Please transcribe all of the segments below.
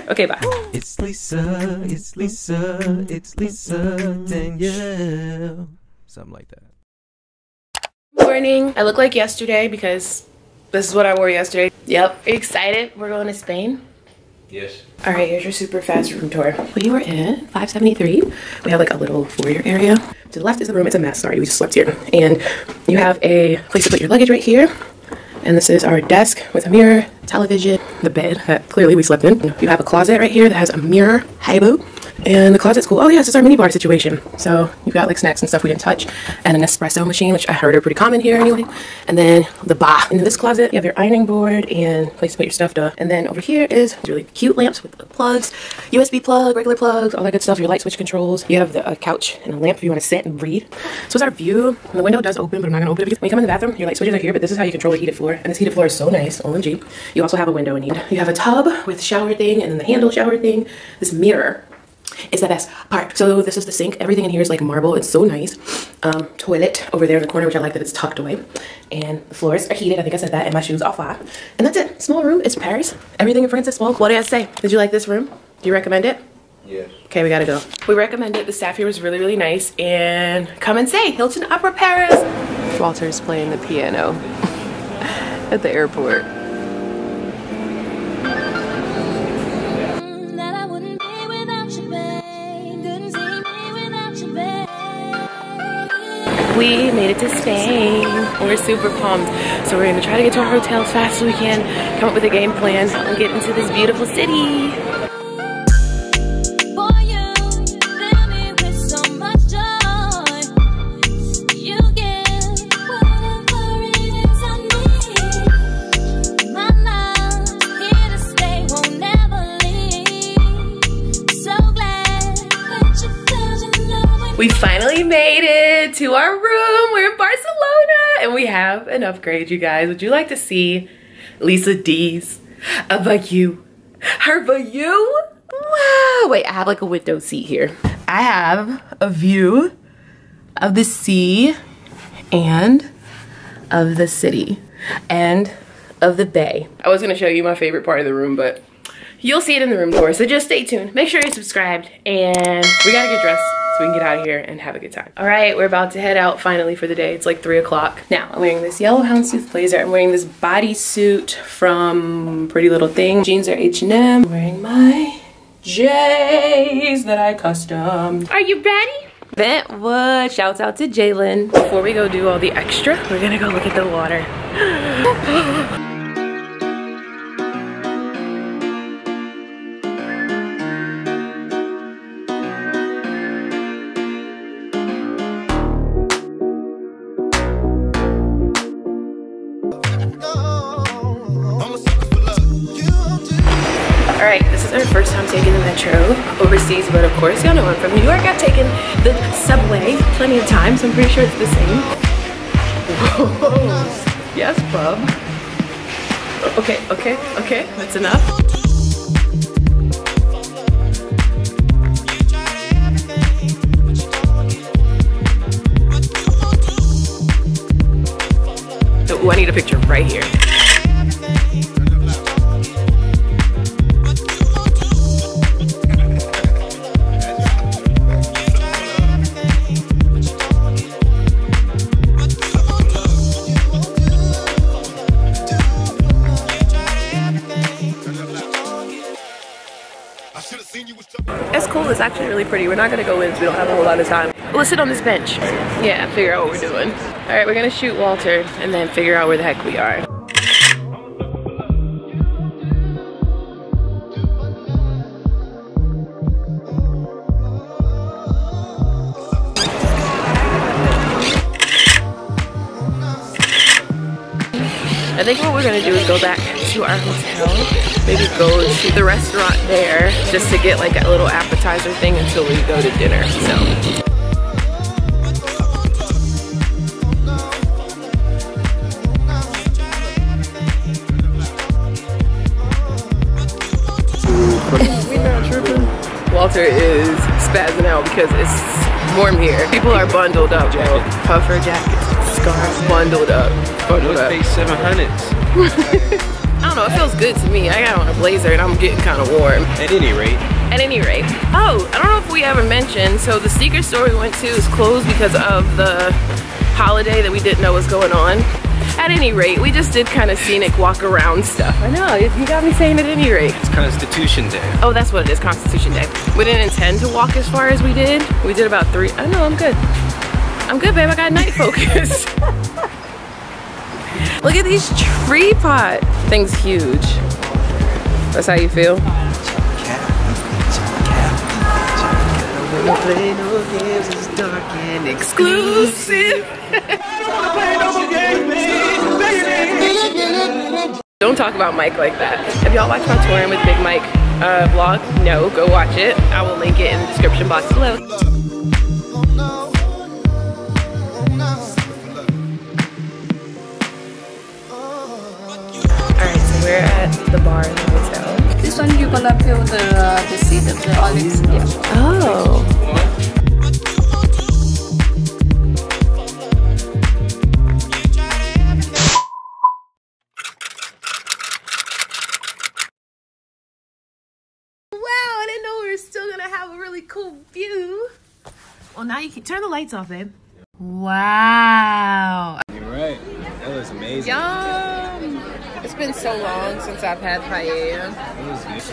Okay, bye. It's Lisa, it's Lisa, it's Lisa, Danielle. Something like that. Morning. I look like yesterday because this is what I wore yesterday. Yep. Are you excited? We're going to Spain? Yes. All right, here's your super fast room tour. We were in 573. We have like a little foyer area. To the left is the room. It's a mess. Sorry, we just slept here. And you have a place to put your luggage right here. And this is our desk with a mirror, television, the bed that clearly we slept in. You have a closet right here that has a mirror, highboat. And the closet's cool. Oh yeah, this is our mini bar situation. So you've got like snacks and stuff we didn't touch. And an espresso machine, which I heard are pretty common here anyway. And then the bar. In this closet, you have your ironing board and place to put your stuff to. And then over here is really cute lamps with the plugs, USB plug, regular plugs, all that good stuff, your light switch controls. You have the couch and a lamp if you want to sit and read. So it's our view. And the window does open, but I'm not gonna open it because when you come in the bathroom, your light switches are here, but this is how you control the heated floor. And this heated floor is so nice, OMG. You also have a window in here. You have a tub with shower thing and then the handle shower thing. This mirror is the best part. So this is the sink. Everything in here is like marble. It's so nice. Toilet over there in the corner, which I like that it's tucked away. And the floors are heated. I think I said that. And my shoes are fire. And that's it. Small room. It's Paris. Everything in France is small. What do you have to say? Did you like this room? Do you recommend it? Yes. Okay, we gotta go. We recommend it. The staff here was really, really nice. And come and say Hilton Opera Paris. Walter's playing the piano at the airport. We made it to Spain. We're super pumped. So we're gonna try to get to our hotel as fast as we can, come up with a game plan, and get into this beautiful city. We finally made it to our room. We're in Barcelona and we have an upgrade, you guys. Would you like to see Lisa D's view? Her view? Wow. Wait, I have like a window seat here. I have a view of the sea and of the city and of the bay. I was gonna show you my favorite part of the room, but you'll see it in the room tour, so just stay tuned. Make sure you're subscribed and we gotta get dressed so we can get out of here and have a good time. All right, we're about to head out finally for the day. It's like 3 o'clock. Now, I'm wearing this yellow houndstooth blazer. I'm wearing this bodysuit from Pretty Little Thing. Jeans are H&M. I'm wearing my J's that I customed. Are you ready? Bentwood, shouts out to Jalen. Before we go do all the extra, we're gonna go look at the water. Alright, this is our first time taking the metro overseas, but of course, y'all know I'm from New York. I've taken the subway plenty of times, so I'm pretty sure it's the same. Whoa. Yes, bub. Okay, that's enough. Oh, I need a picture right here. It's cool. It's actually really pretty. We're not gonna go in because we don't have a whole lot of time. We'll sit on this bench. Yeah, figure out what we're doing. All right, we're gonna shoot Walter and then figure out where the heck we are. I think what we're gonna do is go back to our hotel, maybe go to the restaurant there just to get like a little appetizer thing until we go to dinner, so. We're not tripping. Walter is spazzing out because it's warm here. People are bundled up, bro. Puffer jackets, scarves, bundled up. Bundled up. Pay 700s. I don't know, it feels good to me. I got on a blazer and I'm getting kind of warm. At any rate. At any rate. Oh, I don't know if we ever mentioned, so the sneaker store we went to is closed because of the holiday that we didn't know was going on. At any rate, we just did kind of scenic walk around stuff. I know, you got me saying at any rate. It's Constitution Day. Oh, that's what it is, Constitution Day. We didn't intend to walk as far as we did. We did about 3. I know, I'm good. I'm good, babe, I got night focus. Look at these tree pot. Thing's huge. That's how you feel? Exclusive. Don't talk about Mike like that. Have y'all watched my touring with Big Mike vlog? No, go watch it. I will link it in the description box below. Alright, so we're at the bar in the hotel. This one you're gonna feel the seed of the olives. Yeah. Oh. Still gonna have a really cool view. Well, now you can turn the lights off, babe. Wow. You're right. That was amazing. Yum. It's been so long since I've had paella. It was good.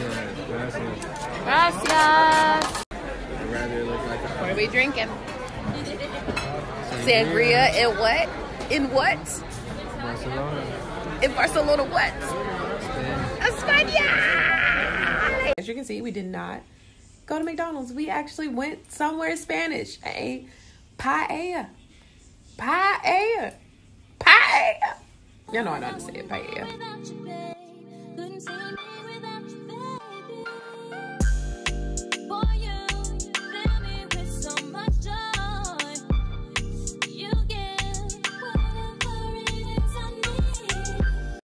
Gracias. I'd rather look like What are we drinking? Sangria in what? In what? Barcelona. In Barcelona what? España. As you can see, we did not go to McDonald's. We actually went somewhere Spanish. A paella. Paella. Paella. Y'all know I know how to say it. Paella.